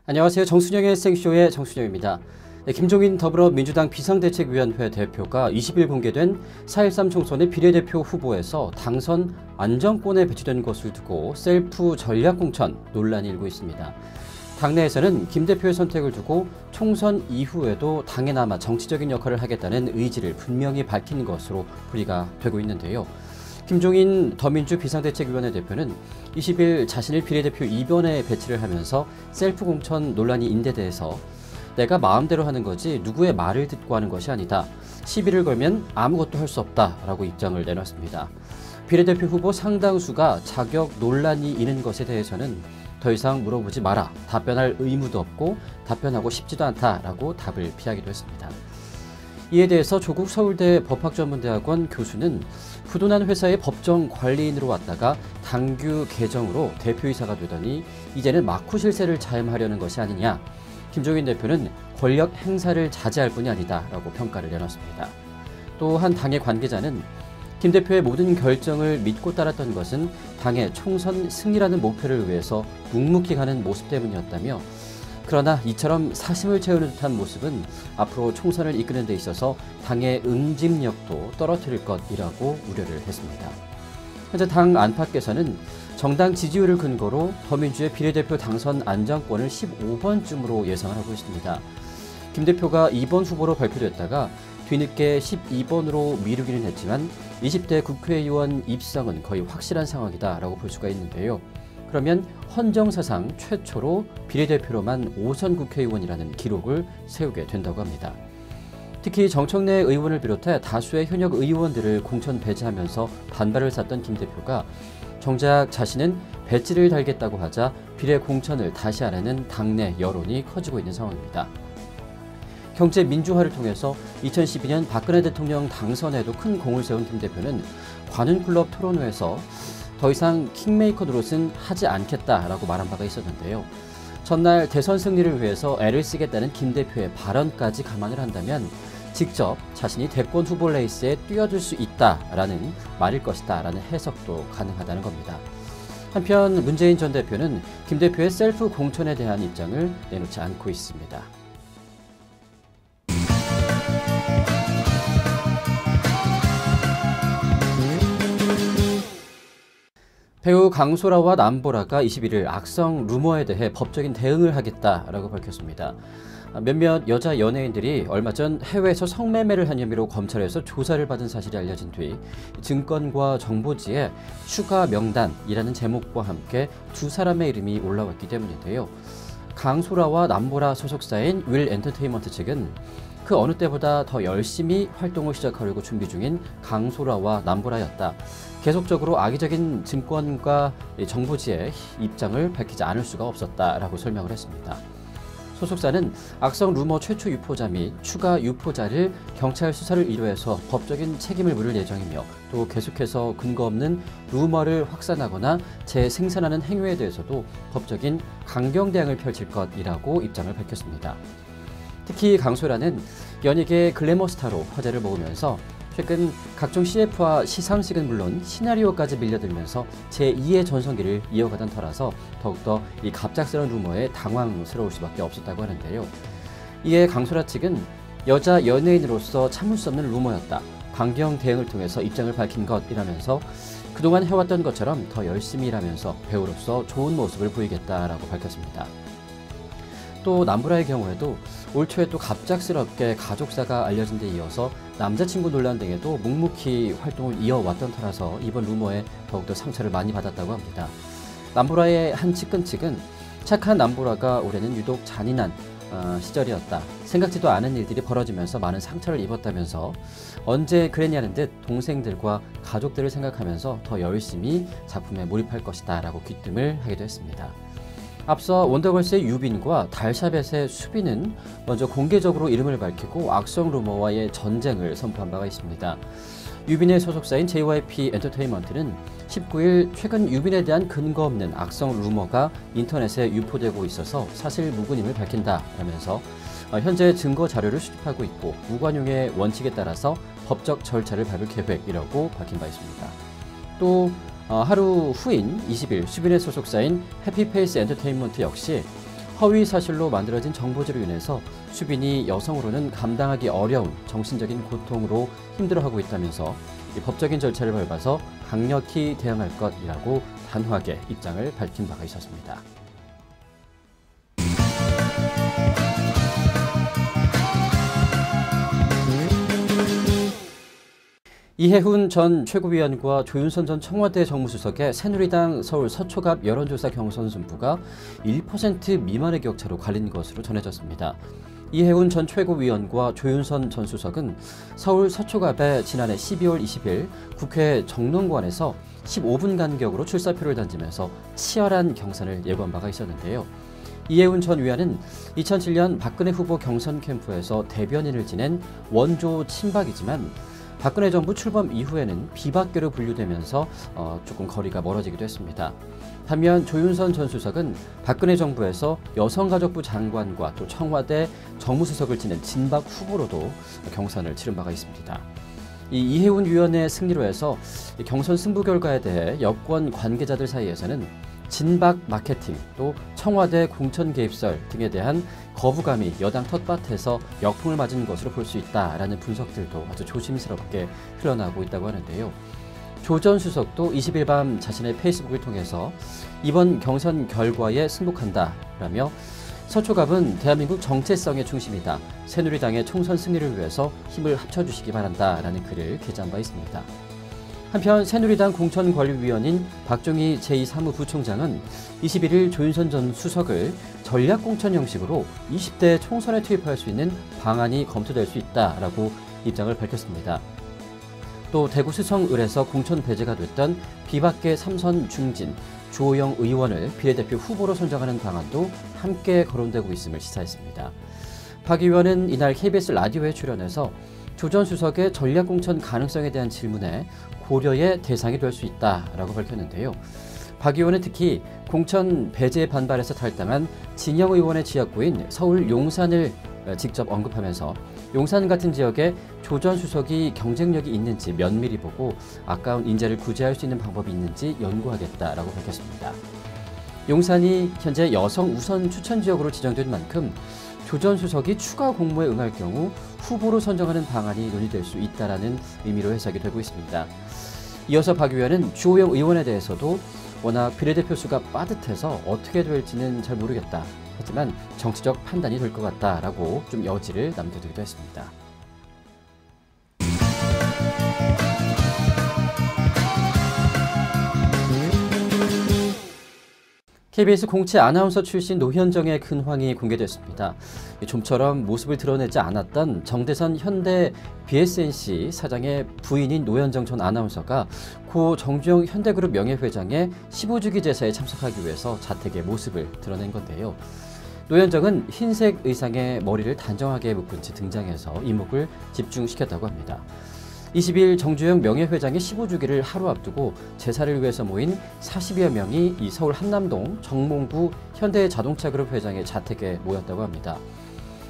안녕하세요. 정순영의 생쇼의 정순영입니다. 김종인 더불어민주당 비상대책위원회 대표가 20일 공개된 4.13 총선의 비례대표 후보에서 당선 안정권에 배치된 것을 두고 셀프 전략공천 논란이 일고 있습니다. 당내에서는 김 대표의 선택을 두고 총선 이후에도 당에 남아 정치적인 역할을 하겠다는 의지를 분명히 밝힌 것으로 풀이가 되고 있는데요. 김종인 더민주 비상대책위원회 대표는 20일 자신을 비례대표 2번에 배치를 하면서 셀프 공천 논란이 인대대해서 내가 마음대로 하는 거지 누구의 말을 듣고 하는 것이 아니다. 시비를 걸면 아무것도 할 수 없다라고 입장을 내놨습니다. 비례대표 후보 상당수가 자격 논란이 있는 것에 대해서는 더 이상 물어보지 마라. 답변할 의무도 없고 답변하고 싶지도 않다라고 답을 피하기도 했습니다. 이에 대해서 조국 서울대 법학전문대학원 교수는 부도난 회사의 법정 관리인으로 왔다가 당규 개정으로 대표이사가 되더니 이제는 마쿠 실세를 자임하려는 것이 아니냐. 김종인 대표는 권력 행사를 자제할 뿐이 아니다라고 평가를 내놨습니다. 또 한 당의 관계자는 김 대표의 모든 결정을 믿고 따랐던 것은 당의 총선 승리라는 목표를 위해서 묵묵히 가는 모습 때문이었다며 그러나 이처럼 사심을 채우는 듯한 모습은 앞으로 총선을 이끄는 데 있어서 당의 응집력도 떨어뜨릴 것이라고 우려를 했습니다. 현재 당 안팎에서는 정당 지지율을 근거로 더민주의 비례대표 당선 안정권을 15번쯤으로 예상을 하고 있습니다. 김 대표가 2번 후보로 발표됐다가 뒤늦게 12번으로 미루기는 했지만 20대 국회의원 입성은 거의 확실한 상황이다라고 볼 수가 있는데요. 그러면 헌정사상 최초로 비례대표로만 5선 국회의원이라는 기록을 세우게 된다고 합니다. 특히 정청래 의원을 비롯해 다수의 현역 의원들을 공천 배제하면서 반발을 샀던 김 대표가 정작 자신은 배지를 달겠다고 하자 비례 공천을 다시 하라는 당내 여론이 커지고 있는 상황입니다. 경제 민주화를 통해서 2012년 박근혜 대통령 당선에도 큰 공을 세운 김 대표는 관훈클럽 토론회에서 더 이상 킹메이커 노릇은 하지 않겠다라고 말한 바가 있었는데요. 전날 대선 승리를 위해서 애를 쓰겠다는 김 대표의 발언까지 감안을 한다면 직접 자신이 대권 후보 레이스에 뛰어들 수 있다라는 말일 것이다라는 해석도 가능하다는 겁니다. 한편 문재인 전 대표는 김 대표의 셀프 공천에 대한 입장을 내놓지 않고 있습니다. 배우 강소라와 남보라가 21일 악성 루머에 대해 법적인 대응을 하겠다라고 밝혔습니다. 몇몇 여자 연예인들이 얼마 전 해외에서 성매매를 한 혐의로 검찰에서 조사를 받은 사실이 알려진 뒤 증권과 정보지에 추가 명단이라는 제목과 함께 두 사람의 이름이 올라왔기 때문인데요. 강소라와 남보라 소속사인 윌 엔터테인먼트 측은 그 어느 때보다 더 열심히 활동을 시작하려고 준비 중인 강소라와 남보라였다. 계속적으로 악의적인 증권과 정보지의 입장을 밝히지 않을 수가 없었다라고 설명을 했습니다. 소속사는 악성 루머 최초 유포자 및 추가 유포자를 경찰 수사를 의뢰해서 법적인 책임을 물을 예정이며 또 계속해서 근거 없는 루머를 확산하거나 재생산하는 행위에 대해서도 법적인 강경 대응을 펼칠 것이라고 입장을 밝혔습니다. 특히 강소라는 연예계 글래머 스타로 화제를 모으면서 최근 각종 CF와 시상식은 물론 시나리오까지 밀려들면서 제2의 전성기를 이어가던 터라서 더욱더 이 갑작스러운 루머에 당황스러울 수밖에 없었다고 하는데요. 이에 강소라 측은 여자 연예인으로서 참을 수 없는 루머였다. 강경 대응을 통해서 입장을 밝힌 것이라면서 그동안 해왔던 것처럼 더 열심히 일하면서 배우로서 좋은 모습을 보이겠다라고 밝혔습니다. 또 남보라의 경우에도 올 초에 또 갑작스럽게 가족사가 알려진 데 이어서 남자친구 논란 등에도 묵묵히 활동을 이어왔던 터라서 이번 루머에 더욱더 상처를 많이 받았다고 합니다. 남보라의 한 측근 착한 남보라가 올해는 유독 잔인한 시절이었다. 생각지도 않은 일들이 벌어지면서 많은 상처를 입었다면서 언제 그랬냐는 듯 동생들과 가족들을 생각하면서 더 열심히 작품에 몰입할 것이다 라고 귀뜸을 하기도 했습니다. 앞서 원더걸스의 유빈과 달샤벳의 수빈은 먼저 공개적으로 이름을 밝히고 악성 루머와의 전쟁을 선포한 바가 있습니다. 유빈의 소속사인 JYP 엔터테인먼트는 19일 최근 유빈에 대한 근거 없는 악성 루머가 인터넷에 유포되고 있어서 사실 무근임을 밝힌다라면서 현재 증거 자료를 수집하고 있고 무관용의 원칙에 따라서 법적 절차를 밟을 계획이라고 밝힌 바 있습니다. 또 하루 후인 20일 수빈의 소속사인 해피페이스 엔터테인먼트 역시 허위 사실로 만들어진 정보지로 인해서 수빈이 여성으로는 감당하기 어려운 정신적인 고통으로 힘들어하고 있다면서 이 법적인 절차를 밟아서 강력히 대응할 것이라고 단호하게 입장을 밝힌 바가 있었습니다. 이해훈 전 최고위원과 조윤선 전 청와대 정무수석의 새누리당 서울 서초갑 여론조사 경선 승부가 1% 미만의 격차로 갈린 것으로 전해졌습니다. 이해훈 전 최고위원과 조윤선 전 수석은 서울 서초갑에 지난해 12월 20일 국회 정론관에서 15분 간격으로 출사표를 던지면서 치열한 경선을 예고한 바가 있었는데요. 이해훈 전 위원은 2007년 박근혜 후보 경선 캠프에서 대변인을 지낸 원조 친박이지만 박근혜 정부 출범 이후에는 비박계로 분류되면서 조금 거리가 멀어지기도 했습니다. 반면 조윤선 전 수석은 박근혜 정부에서 여성가족부 장관과 또 청와대 정무수석을 지낸 진박 후보로도 경선을 치른 바가 있습니다. 이 이해훈 위원의 승리로 해서 경선 승부 결과에 대해 여권 관계자들 사이에서는 진박 마케팅, 또 청와대 공천 개입설 등에 대한 거부감이 여당 텃밭에서 역풍을 맞은 것으로 볼 수 있다라는 분석들도 아주 조심스럽게 흘러나오고 있다고 하는데요. 조 전 수석도 20일 밤 자신의 페이스북을 통해서 이번 경선 결과에 승복한다라며 서초갑은 대한민국 정체성의 중심이다. 새누리당의 총선 승리를 위해서 힘을 합쳐주시기 바란다라는 글을 게재한 바 있습니다. 한편 새누리당 공천관리위원인 박종희 제2사무부총장은 21일 조윤선 전 수석을 전략공천 형식으로 20대 총선에 투입할 수 있는 방안이 검토될 수 있다라고 입장을 밝혔습니다. 또 대구 수성을에서 공천 배제가 됐던 비박계 3선 중진 주호영 의원을 비례대표 후보로 선정하는 방안도 함께 거론되고 있음을 시사했습니다. 박 의원은 이날 KBS 라디오에 출연해서 조 전 수석의 전략공천 가능성에 대한 질문에 고려의 대상이 될 수 있다라고 밝혔는데요. 박 의원은 특히 공천 배제에 반발해서 탈당한 진영 의원의 지역구인 서울 용산을 직접 언급하면서 용산 같은 지역에 조 전 수석이 경쟁력이 있는지 면밀히 보고 아까운 인재를 구제할 수 있는 방법이 있는지 연구하겠다라고 밝혔습니다. 용산이 현재 여성 우선 추천 지역으로 지정된 만큼 조 전 수석이 추가 공모에 응할 경우 후보로 선정하는 방안이 논의될 수 있다라는 의미로 해석이 되고 있습니다. 이어서 박 의원은 주호영 의원에 대해서도 워낙 비례대표 수가 빠듯해서 어떻게 될지는 잘 모르겠다. 하지만 정치적 판단이 될 것 같다라고 좀 여지를 남겨두기도 했습니다. KBS 공채 아나운서 출신 노현정의 근황이 공개됐습니다. 좀처럼 모습을 드러내지 않았던 정대선 현대 BSNC 사장의 부인인 노현정 전 아나운서가 고 정주영 현대그룹 명예회장의 15주기 제사에 참석하기 위해서 자택의 모습을 드러낸 건데요. 노현정은 흰색 의상에 머리를 단정하게 묶은 채 등장해서 이목을 집중시켰다고 합니다. 20일 정주영 명예회장의 15주기를 하루 앞두고 제사를 위해서 모인 40여 명이 이 서울 한남동 정몽구 현대자동차그룹 회장의 자택에 모였다고 합니다.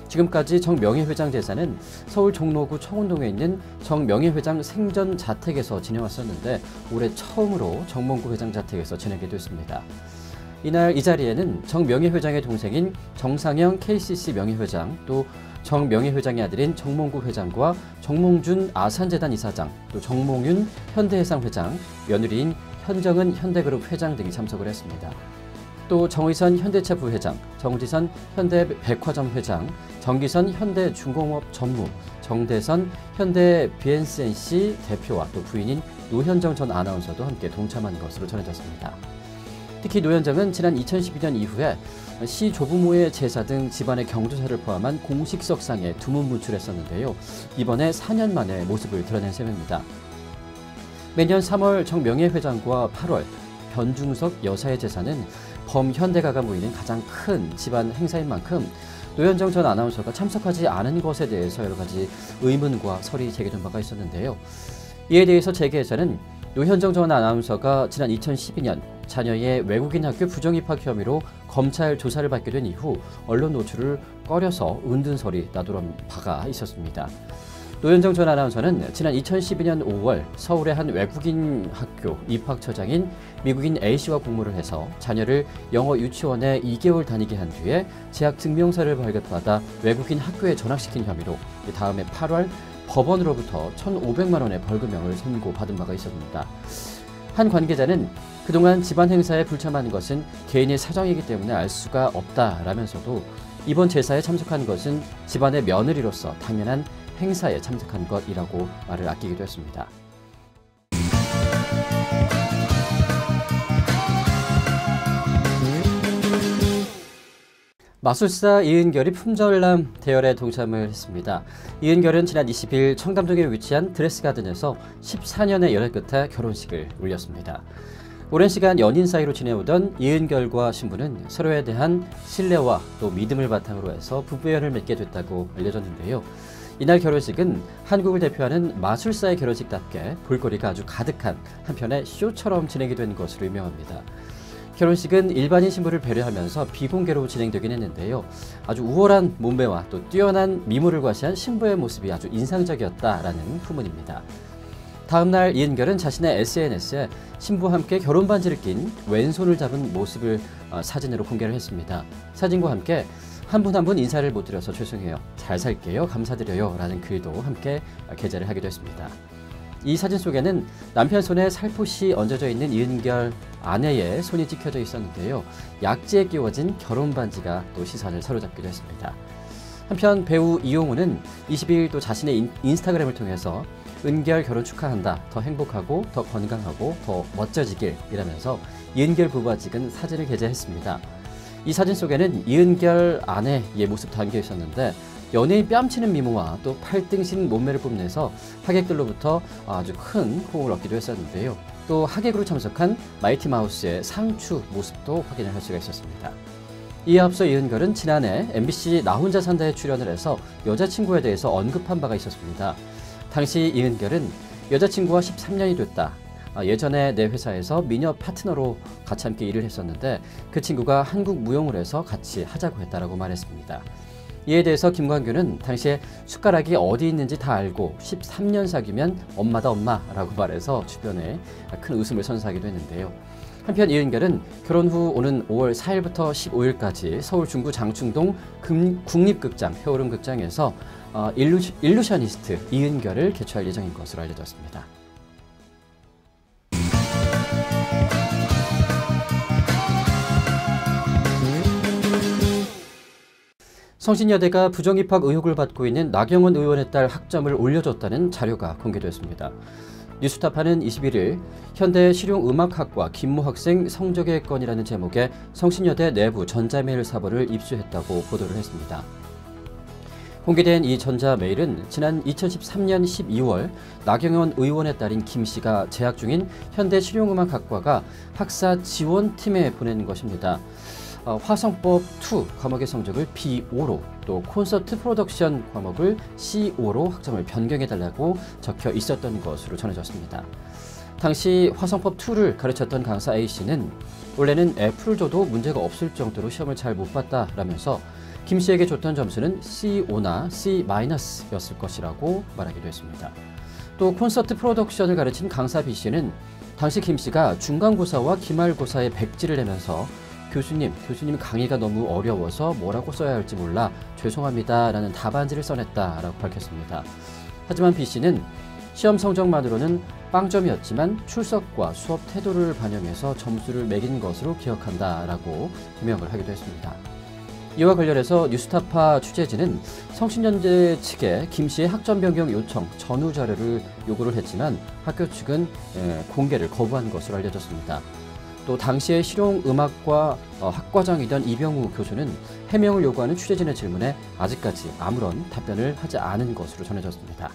지금까지 정 명예회장 제사는 서울 종로구 청운동에 있는 정 명예회장 생전 자택에서 지내왔었는데 올해 처음으로 정몽구 회장 자택에서 지내게 됐습니다. 이날 이 자리에는 정 명예회장의 동생인 정상영 KCC 명예회장, 또 정 명예회장의 아들인 정몽구 회장과 정몽준 아산재단 이사장, 또 정몽윤 현대해상 회장, 며느리인 현정은 현대그룹 회장 등이 참석을 했습니다. 또 정의선 현대차 부회장, 정지선 현대백화점 회장, 정기선 현대중공업 전무, 정대선 현대 BNC 대표와 또 부인인 노현정 전 아나운서도 함께 동참한 것으로 전해졌습니다. 특히 노현정은 지난 2012년 이후에 시 조부모의 제사 등 집안의 경조사를 포함한 공식석상에 두문문출했었는데요. 이번에 4년 만에 모습을 드러낸 셈입니다. 매년 3월 정 명예회장과 8월 변중석 여사의 제사는 범현대가가 모이는 가장 큰 집안 행사인 만큼 노현정 전 아나운서가 참석하지 않은 것에 대해서 여러 가지 의문과 설이 제기된 바가 있었는데요. 이에 대해서 재계에서는 노현정 전 아나운서가 지난 2012년 자녀의 외국인 학교 부정입학 혐의로 검찰 조사를 받게 된 이후 언론 노출을 꺼려서 은둔설이 나돌아온 바가 있었습니다. 노현정 전 아나운서는 지난 2012년 5월 서울의 한 외국인 학교 입학처장인 미국인 A씨와 공모를 해서 자녀를 영어 유치원에 2개월 다니게 한 뒤에 재학 증명서를 발급받아 외국인 학교에 전학시킨 혐의로 다음해 8월 법원으로부터 1,500만 원의 벌금형을 선고받은 바가 있었습니다. 한 관계자는 그동안 집안 행사에 불참하는 것은 개인의 사정이기 때문에 알 수가 없다라면서도 이번 제사에 참석한 것은 집안의 며느리로서 당연한 행사에 참석한 것이라고 말을 아끼기도 했습니다. 마술사 이은결이 품절남 대열에 동참을 했습니다. 이은결은 지난 20일 청담동에 위치한 드레스가든에서 14년의 연애 끝에 결혼식을 올렸습니다. 오랜 시간 연인 사이로 지내오던 이은결과 신부는 서로에 대한 신뢰와 또 믿음을 바탕으로 해서 부부연을 맺게 됐다고 알려졌는데요. 이날 결혼식은 한국을 대표하는 마술사의 결혼식답게 볼거리가 아주 가득한 한편의 쇼처럼 진행이 된 것으로 유명합니다. 결혼식은 일반인 신부를 배려하면서 비공개로 진행되긴 했는데요. 아주 우월한 몸매와 또 뛰어난 미모를 과시한 신부의 모습이 아주 인상적이었다라는 후문입니다. 다음 날 이은결은 자신의 SNS에 신부와 함께 결혼 반지를 낀 왼손을 잡은 모습을 사진으로 공개를 했습니다. 사진과 함께 한 분 한 분 인사를 못 드려서 죄송해요. 잘 살게요. 감사드려요. 라는 글도 함께 게재를 하기도 했습니다. 이 사진 속에는 남편 손에 살포시 얹어져 있는 이은결 아내의 손이 찍혀져 있었는데요. 약지에 끼워진 결혼 반지가 또 시선을 사로잡기도 했습니다. 한편 배우 이용우는 22일 또 자신의 인스타그램을 통해서 은결 결혼 축하한다. 더 행복하고 더 건강하고 더 멋져지길 이라면서 이은결 부부와 찍은 사진을 게재했습니다. 이 사진 속에는 이은결 아내의 모습 담겨 있었는데 연예인 뺨치는 미모와 또 팔등신 몸매를 뽐내서 하객들로부터 아주 큰 호응을 얻기도 했었는데요. 또 하객으로 참석한 마이티 마우스의 상추 모습도 확인을 할 수가 있었습니다. 이에 앞서 이은결은 지난해 MBC 나 혼자 산다에 출연을 해서 여자친구에 대해서 언급한 바가 있었습니다. 당시 이은결은 여자친구와 13년이 됐다. 예전에 내 회사에서 미녀 파트너로 같이 함께 일을 했었는데 그 친구가 한국 무용을 해서 같이 하자고 했다라고 말했습니다. 이에 대해서 김광규는 당시에 숟가락이 어디 있는지 다 알고 13년 사귀면 엄마다 엄마라고 말해서 주변에 큰 웃음을 선사하기도 했는데요. 한편 이은결은 결혼 후 오는 5월 4일부터 15일까지 서울 중구 장충동 국립극장 효름극장에서 일루셔니스트 이은결을 개최할 예정인 것으로 알려졌습니다. 성신여대가 부정입학 의혹을 받고 있는 나경원 의원의 딸 학점을 올려줬다는 자료가 공개됐습니다. 뉴스타파는 21일 현대 실용음악학과 김모 학생 성적의 건이라는 제목의 성신여대 내부 전자메일 사본을 입수했다고 보도를 했습니다. 공개된 이 전자메일은 지난 2013년 12월 나경원 의원의 딸인 김 씨가 재학 중인 현대 실용음악학과가 학사 지원팀에 보낸 것입니다. 화성법 2 과목의 성적을 B5로 또 콘서트 프로덕션 과목을 C5로 학점을 변경해달라고 적혀 있었던 것으로 전해졌습니다. 당시 화성법 2를 가르쳤던 강사 A씨는 원래는 F를 줘도 문제가 없을 정도로 시험을 잘 못 봤다라면서 김 씨에게 줬던 점수는 C5나 C-였을 것이라고 말하기도 했습니다. 또 콘서트 프로덕션을 가르친 강사 B씨는 당시 김 씨가 중간고사와 기말고사에 백지를 내면서 교수님 강의가 너무 어려워서 뭐라고 써야 할지 몰라 죄송합니다 라는 답안지를 써냈다라고 밝혔습니다. 하지만 B씨는 시험 성적만으로는 빵점이었지만 출석과 수업 태도를 반영해서 점수를 매긴 것으로 기억한다라고 해명을 하기도 했습니다. 이와 관련해서 뉴스타파 취재진은 성신여대 측에 김 씨의 학점 변경 요청 전후 자료를 요구를 했지만 학교 측은 공개를 거부한 것으로 알려졌습니다. 또 당시에 실용음악과 학과장이던 이병우 교수는 해명을 요구하는 취재진의 질문에 아직까지 아무런 답변을 하지 않은 것으로 전해졌습니다.